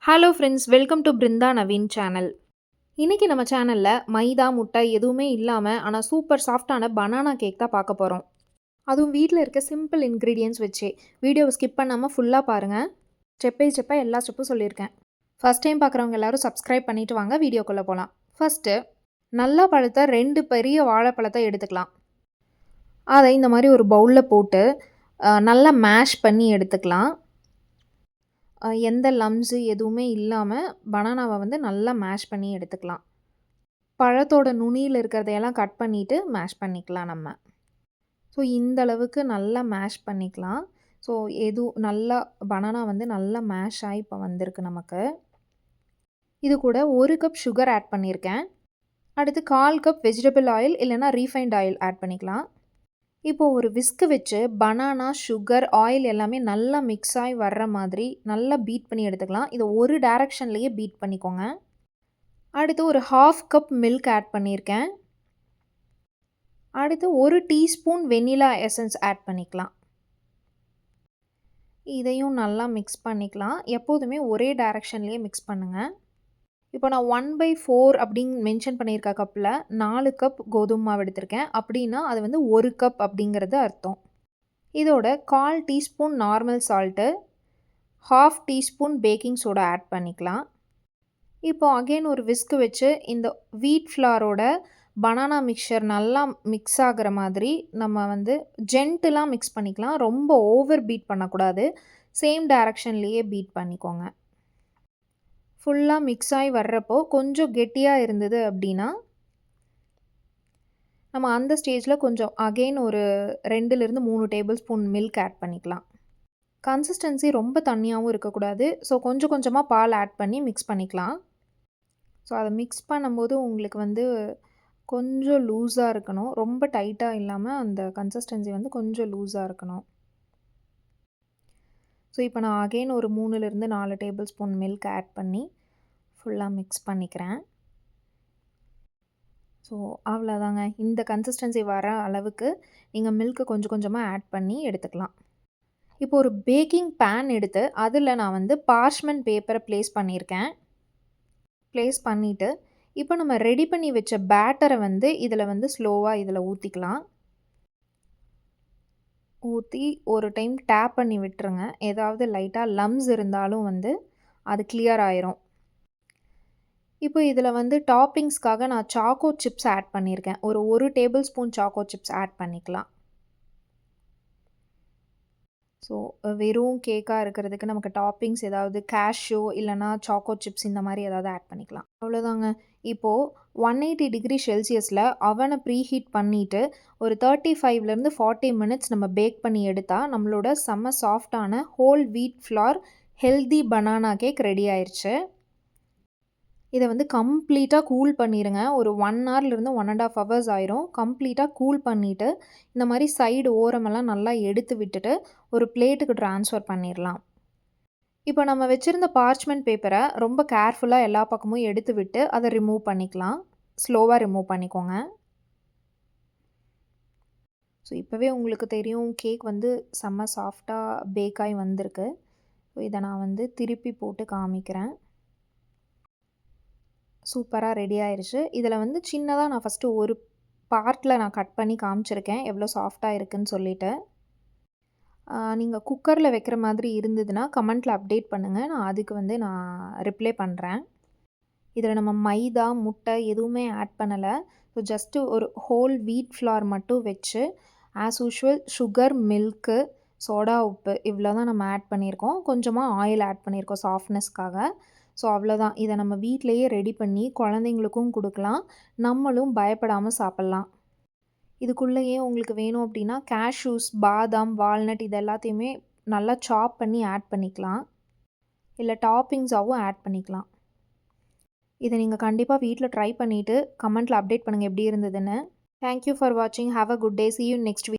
Hello friends, welcome to Brinda Naveen channel. இன்னைக்கு நம்ம சேனல்ல மைதா, முட்டை எதுவுமே இல்லாம ஆனா சூப்பர் சாஃப்ட்டான பனானா கேக் தான் பார்க்க போறோம். அதுவும் வீட்ல இருக்க சிம்பிள் இன்கிரீடியன்ட்ஸ் வச்சே. வீடியோவை ஸ்கிப் பண்ணாம ஃபுல்லா பாருங்க. ஸ்டெப் பை ஸ்டெப்பா எல்லா ஸ்டெப்பும் சொல்லியிருக்கேன். ஃபர்ஸ்ட் டைம் பார்க்குறவங்க எல்லாரும் சப்ஸ்கிரைப் பண்ணிட்டு வாங்க வீடியோக்குள்ள போலாம். ஃபர்ஸ்ட்டு நல்லா பழுத்த 2 பெரிய வாழைப்பழத்தை எடுத்துக்கலாம். அதை இந்த மாதிரி ஒரு பவுல்ல போட்டு நல்லா மேஷ் பண்ணி எடுத்துக்கலாம். எந்த லம்ஸு எதுவுமே இல்லாம பனானாவ வந்து நல்லா மேஷ் பண்ணி எடுத்துக்கலாம். பழத்தோட நுனியில இருக்கிறதையெல்லாம் கட் பண்ணிட்டு மேஷ் பண்ணிக்கலாம் நம்ம. ஸோ இந்த அளவுக்கு நல்லா மேஷ் பண்ணிக்கலாம். ஸோ நல்லா பனானா வந்து நல்லா மேஷ் ஆகி இப்போ வந்திருக்கு நமக்கு. இது கூட 1 கப் சுகர் ஆட் பண்ணியிருக்கேன். அடுத்து 1/4 கப் வெஜிடபிள் ஆயில் இல்லைனா ரீஃபைண்ட் ஆயில் ஆட் பண்ணிக்கலாம். இப்போது ஒரு விஸ்க் வச்சு பனானா, சுகர், ஆயில் எல்லாமே நல்லா மிக்ஸ் ஆகி வர்ற மாதிரி நல்லா பீட் பண்ணி எடுத்துக்கலாம். இதை ஒரு டைரக்ஷன்லேயே பீட் பண்ணிக்கோங்க. அடுத்து ஒரு 1/2 கப் மில்க் ஆட் பண்ணியிருக்கேன். அடுத்து 1 டீஸ்பூன் வெண்ணிலா எசன்ஸ் ஆட் பண்ணிக்கலாம். இதையும் நல்லா மிக்ஸ் பண்ணிக்கலாம். எப்போதுமே ஒரே டைரக்ஷன்லேயே மிக்ஸ் பண்ணுங்கள். இப்போ நான் 1/4 அப்படின்னு மென்ஷன் பண்ணியிருக்க கப்பில் 4 கப் கோதுமை மாவு எடுத்திருக்கேன். அப்படின்னா அது வந்து 1 கப் அப்படிங்கிறது அர்த்தம். இதோட 1/4 teaspoon normal salt, 1/2 teaspoon baking soda add பண்ணிக்கலாம். இப்போ அகெயின் ஒரு விஸ்க் வச்சு இந்த வீட் ஃப்ளாரோட பனானா மிக்சர் நல்லா மிக்ஸ் ஆகிற மாதிரி நம்ம வந்து ஜென்டிலாக மிக்ஸ் பண்ணிக்கலாம். ரொம்ப ஓவர் பீட் பண்ணக்கூடாது. சேம் டைரக்ஷன்லேயே பீட் பண்ணிக்கோங்க. ஃபுல்லாக மிக்ஸ் ஆகி வர்றப்போ கொஞ்சம் கெட்டியாக இருந்தது அப்படின்னா நம்ம அந்த ஸ்டேஜில் கொஞ்சம் அகெயின் ஒரு 2லேருந்து 3 டேபிள் ஸ்பூன் மில்க் ஆட் பண்ணிக்கலாம். கன்சிஸ்டன்சி ரொம்ப தண்ணியாகவும் இருக்கக்கூடாது. ஸோ கொஞ்சம் கொஞ்சமாக பால் ஆட் பண்ணி மிக்ஸ் பண்ணிக்கலாம். ஸோ அதை மிக்ஸ் பண்ணும்போது உங்களுக்கு வந்து கொஞ்சம் லூஸாக இருக்கணும். ரொம்ப டைட்டாக இல்லாமல் அந்த கன்சிஸ்டன்சி வந்து கொஞ்சம் லூஸாக இருக்கணும். ஸோ இப்போ நான் அகெயின் ஒரு 3லேருந்து 4 டேபிள் ஸ்பூன் மில்க் ஆட் பண்ணி ஃபுல்லாக மிக்ஸ் பண்ணிக்கிறேன். ஸோ அவ்வளோதாங்க. இந்த கன்சிஸ்டன்சி வர அளவுக்கு நீங்கள் மில்க்கு கொஞ்சம் கொஞ்சமாக ஆட் பண்ணி எடுத்துக்கலாம். இப்போ ஒரு பேக்கிங் பேன் எடுத்து அதில் நான் வந்து பார்ச்மெண்ட் பேப்பரை ப்ளேஸ் பண்ணியிருக்கேன். ப்ளேஸ் பண்ணிவிட்டு இப்போ நம்ம ரெடி பண்ணி வச்ச பேட்டரை வந்து இதில் வந்து ஸ்லோவாக இதில் ஊற்றிக்கலாம். ஊற்றி ஒரு டைம் டேப் பண்ணி விட்டுருங்க. ஏதாவது லைட்டாக லம்ஸ் இருந்தாலும் வந்து அது கிளியர் ஆயிரும். இப்போ இதில் வந்து டாப்பிங்ஸ்க்காக நான் சாக்கோ சிப்ஸ் ஆட் பண்ணியிருக்கேன். ஒரு tablespoon choco chips add பண்ணிக்கலாம். ஸோ வெறும் கேக்காக இருக்கிறதுக்கு நமக்கு டாப்பிங்ஸ் ஏதாவது கேஷ்யூ இல்லைனா சாக்கோ சிப்ஸ் இந்த மாதிரி ஏதாவது ஆட் பண்ணிக்கலாம். அவ்வளோதாங்க. இப்போது 180 டிகிரி செல்சியஸில் அவனை ப்ரீஹீட் பண்ணிவிட்டு ஒரு 35லேருந்து 40 மினிட்ஸ் நம்ம பேக் பண்ணி எடுத்தால் நம்மளோட செம்ம சாஃப்டான whole wheat flower healthy banana cake ready ஆயிடுச்சு. இதை வந்து கம்ப்ளீட்டாக கூல் பண்ணிடுங்க. ஒரு 1 ஹவர்லேருந்து 1 1/2 ஹவர்ஸ் ஆயிரும். கம்ப்ளீட்டாக கூல் பண்ணிவிட்டு இந்த மாதிரி சைடு ஓரமெல்லாம் நல்லா எடுத்து விட்டுட்டு ஒரு பிளேட்டுக்கு ட்ரான்ஸ்ஃபர் பண்ணிடலாம். இப்போ நம்ம வச்சுருந்த பார்ச்மெண்ட் பேப்பரை ரொம்ப கேர்ஃபுல்லாக எல்லா பக்கமும் எடுத்து விட்டு அதை ரிமூவ் பண்ணிக்கலாம். ஸ்லோவாக ரிமூவ் பண்ணிக்கோங்க. ஸோ இப்போவே உங்களுக்கு தெரியும் கேக் வந்து செம்ம சாஃப்டாக பேக்காகி வந்திருக்கு. ஸோ இதை நான் வந்து திருப்பி போட்டு காமிக்கிறேன். சூப்பராக ரெடி ஆயிடுச்சு. இதில் வந்து சின்னதாக நான் ஃபஸ்ட்டு ஒரு பார்ட்டில் நான் கட் பண்ணி காமிச்சிருக்கேன் எவ்வளோ சாஃப்டாக இருக்குதுன்னு சொல்லிவிட்டு. நீங்கள் குக்கரில் வைக்கிற மாதிரி இருந்ததுன்னா கமெண்ட்டில் அப்டேட் பண்ணுங்கள். நான் அதுக்கு வந்து நான் ரிப்ளை பண்ணுறேன். இதில் நம்ம மைதா, முட்டை எதுவுமே ஆட் பண்ணலை. ஸோ ஜஸ்ட்டு ஒரு ஹோல் வீட் ஃப்ளார் மட்டும் வச்சு as usual sugar, milk, soda உப்பு இவ்வளோ தான் நம்ம ஆட் பண்ணியிருக்கோம். கொஞ்சமாக ஆயில் ஆட் பண்ணியிருக்கோம் சாஃப்ட்னஸ்க்காக. ஸோ அவ்வளோதான். இதை நம்ம வீட்டிலையே ரெடி பண்ணி குழந்தைங்களுக்கும் கொடுக்கலாம். நம்மளும் பயப்படாமல் சாப்பிட்லாம். இதுக்குள்ளேயே உங்களுக்கு வேணும் அப்படின்னா கேஷ்யூஸ், பாதாம், வால்நட் இது எல்லாத்தையுமே நல்லா சாப் பண்ணி ஆட் பண்ணிக்கலாம். இல்லை டாப்பிங்ஸாகவும் ஆட் பண்ணிக்கலாம். இதை நீங்கள் கண்டிப்பாக வீட்டில் ட்ரை பண்ணிவிட்டு கமெண்ட்டில் அப்டேட் பண்ணுங்கள் எப்படி இருந்ததுன்னு. தேங்க்யூ ஃபார் வாட்சிங். Have a good day. See you next week.